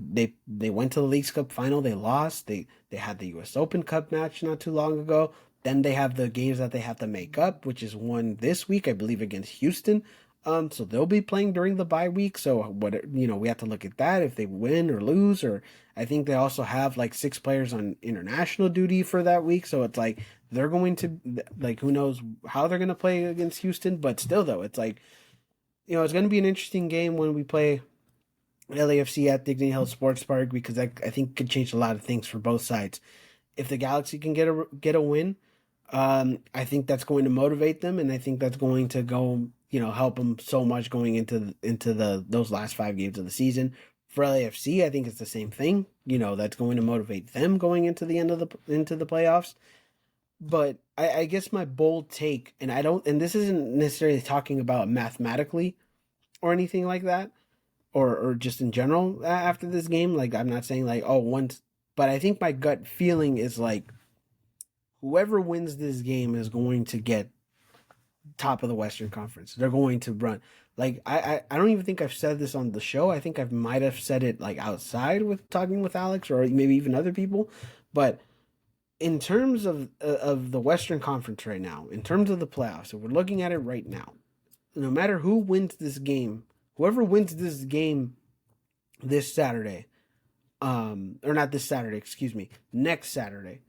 they went to the Leagues Cup final. They lost. They had the U.S. Open Cup match not too long ago. Then they have the games that they have to make up, which is one this week, I believe, against Houston. So they'll be playing during the bye week. So we have to look at that if they win or lose. Or I think they also have like 6 players on international duty for that week. So it's like they're going to who knows how they're going to play against Houston. But still, though, it's like it's going to be an interesting game when we play LAFC at Dignity Health Sports Park, because I think could change a lot of things for both sides. If the Galaxy can get a win, I think that's going to motivate them, and I think that's going to go help them so much going into those last 5 games of the season. For LAFC, I think it's the same thing. That's going to motivate them going into the end of the playoffs. But I guess my bold take, and this isn't necessarily talking about mathematically or anything like that, or just in general after this game. Like, I'm not saying like, but I think my gut feeling is like whoever wins this game is going to get top of the Western Conference. They're going to run. Like, I don't even think I've said this on the show. I think I might have said it like outside with talking with Alex or maybe even other people. But in terms of the Western Conference right now, in terms of the playoffs, if we're looking at it right now, no matter who wins this game, whoever wins this game this Saturday, or not this Saturday, excuse me, next Saturday,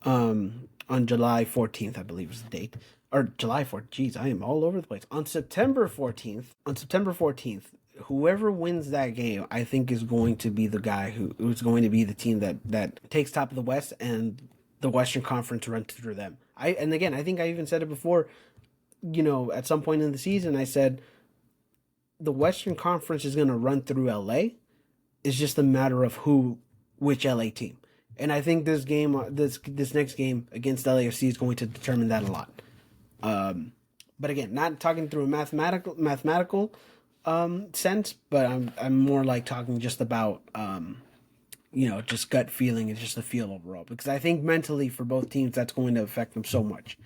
on July 14th, I believe is the date, or July 4th. Geez, I am all over the place. On September 14th, whoever wins that game, I think is going to be the guy who's going to be the team that takes top of the West, and the Western Conference runs through them. And again, I think I even said it before, at some point in the season, I said the Western Conference is going to run through LA. It's just a matter of which LA team. And I think this next game against LAFC is going to determine that a lot. But again, not talking through a mathematical sense, but I'm more like talking just about just gut feeling and just the feel overall. Because I think mentally for both teams, that's going to affect them so much.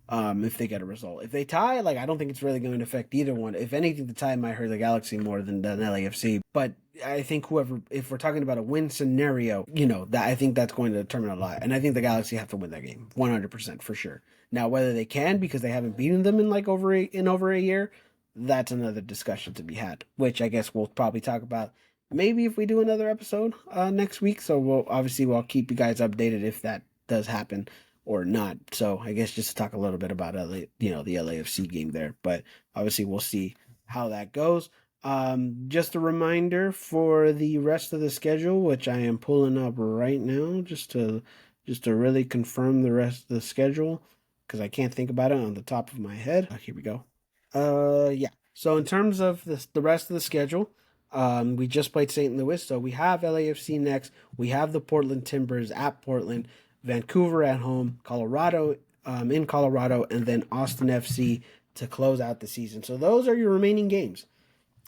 If they get a result. If they tie, I don't think it's really going to affect either one. If anything, the tie might hurt the Galaxy more than LAFC. But I think if we're talking about a win scenario, that I think that's going to determine a lot. And I think the Galaxy have to win that game, 100% for sure. Now, whether they can, because they haven't beaten them in over a year, that's another discussion to be had, which I guess we'll probably talk about maybe if we do another episode next week. So we'll keep you guys updated if that does happen or not. So I guess just to talk a little bit about the LAFC game there, but obviously we'll see how that goes. Just a reminder for the rest of the schedule, which I am pulling up right now, just to really confirm the rest of the schedule, because I can't think about it on the top of my head. Here we go. Yeah. So in terms of the rest of the schedule, we just played St. Louis, so we have LAFC next. We have the Portland Timbers at Portland, Vancouver at home, Colorado in Colorado, and then Austin FC to close out the season. So those are your remaining games.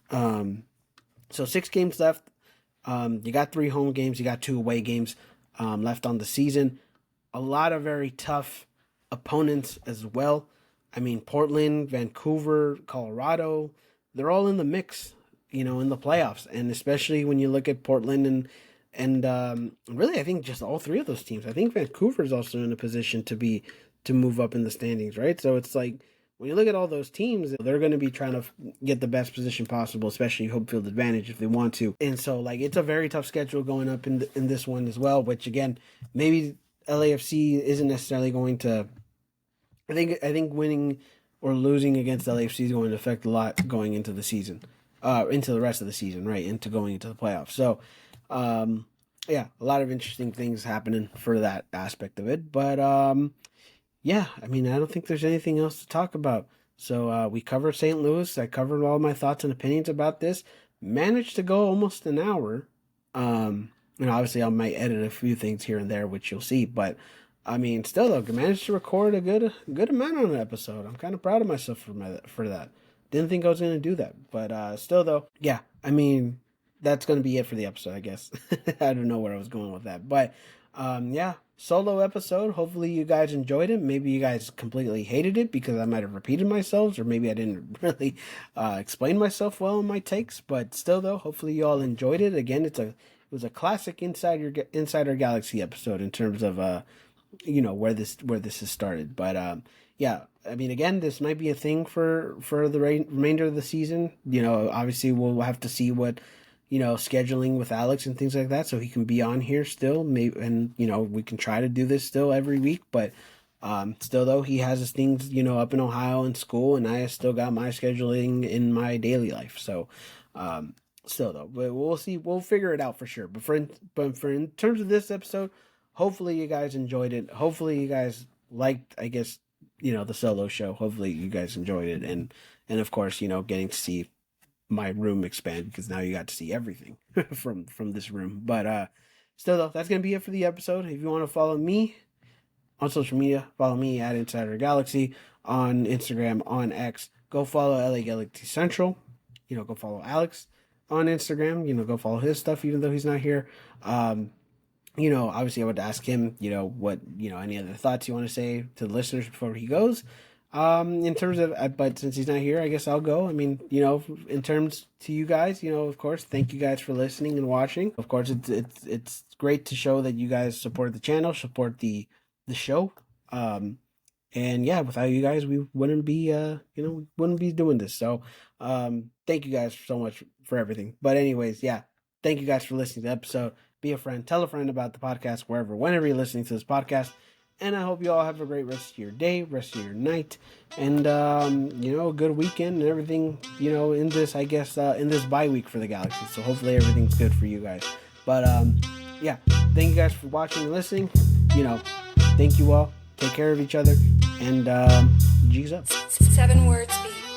So 6 games left. You got 3 home games. You got 2 away games left on the season. A lot of very tough opponents as well. I mean, Portland, Vancouver, Colorado, they're all in the mix, in the playoffs. And especially when you look at Portland and really, I think just all 3 of those teams. I think Vancouver is also in a position to move up in the standings, right? So it's like, when you look at all those teams, they're going to be trying to get the best position possible, especially home field advantage if they want to. And so, it's a very tough schedule going up in this one as well, which, again, maybe LAFC isn't necessarily going to... I think winning or losing against LAFC is going to affect a lot going into the season, into the rest of the season, right, into going into the playoffs. So, a lot of interesting things happening for that aspect of it. But, yeah, I mean, I don't think there's anything else to talk about. So we covered St. Louis. I covered all my thoughts and opinions about this. Managed to go almost an hour. Obviously I might edit a few things here and there, which you'll see. But, I mean, still, though, managed to record a good amount on an episode. I'm kind of proud of myself for that. Didn't think I was going to do that. But still, though, yeah, I mean, that's going to be it for the episode, I guess. I don't know where I was going with that. But, yeah. Solo episode. Hopefully you guys enjoyed it. Maybe you guys completely hated it because I might have repeated myself, or maybe I didn't really explain myself well in my takes. But still, though, hopefully you all enjoyed it. Again, it was a classic Insider Galaxy episode in terms of where this has started. But yeah, I mean, again, this might be a thing for the remainder of the season. Obviously we'll have to see what scheduling with Alex and things like that, so he can be on here still. Maybe, and we can try to do this still every week. But still, though, he has his things up in Ohio in school, and I still got my scheduling in my daily life. So still, though, but we'll see. We'll figure it out for sure. But in terms of this episode, hopefully you guys enjoyed it. Hopefully you guys liked, I guess, the solo show. Hopefully you guys enjoyed it, and of course, getting to see my room expand, because now you got to see everything from this room. But still, though, that's gonna be it for the episode. If you want to follow me on social media, follow me at Insider Galaxy on Instagram, on X. Go follow LA Galaxy Central. Go follow Alex on Instagram. Go follow his stuff, even though he's not here. Obviously I would ask him, what, any other thoughts you want to say to the listeners before he goes. In terms of, but since he's not here, I guess I'll go. I mean, in terms to you guys, of course, thank you guys for listening and watching. Of course, it's great to show that you guys support the channel, support the show. And yeah, without you guys, we wouldn't be, wouldn't be doing this. So, thank you guys so much for everything. But anyways, yeah, thank you guys for listening to the episode. Be a friend, tell a friend about the podcast, whenever you're listening to this podcast. And I hope you all have a great rest of your day, rest of your night, and, a good weekend and everything, in this, I guess, in this bye week for the Galaxy. So hopefully everything's good for you guys. But, yeah, thank you guys for watching and listening. Thank you all. Take care of each other. And, G's up. 7 words beat.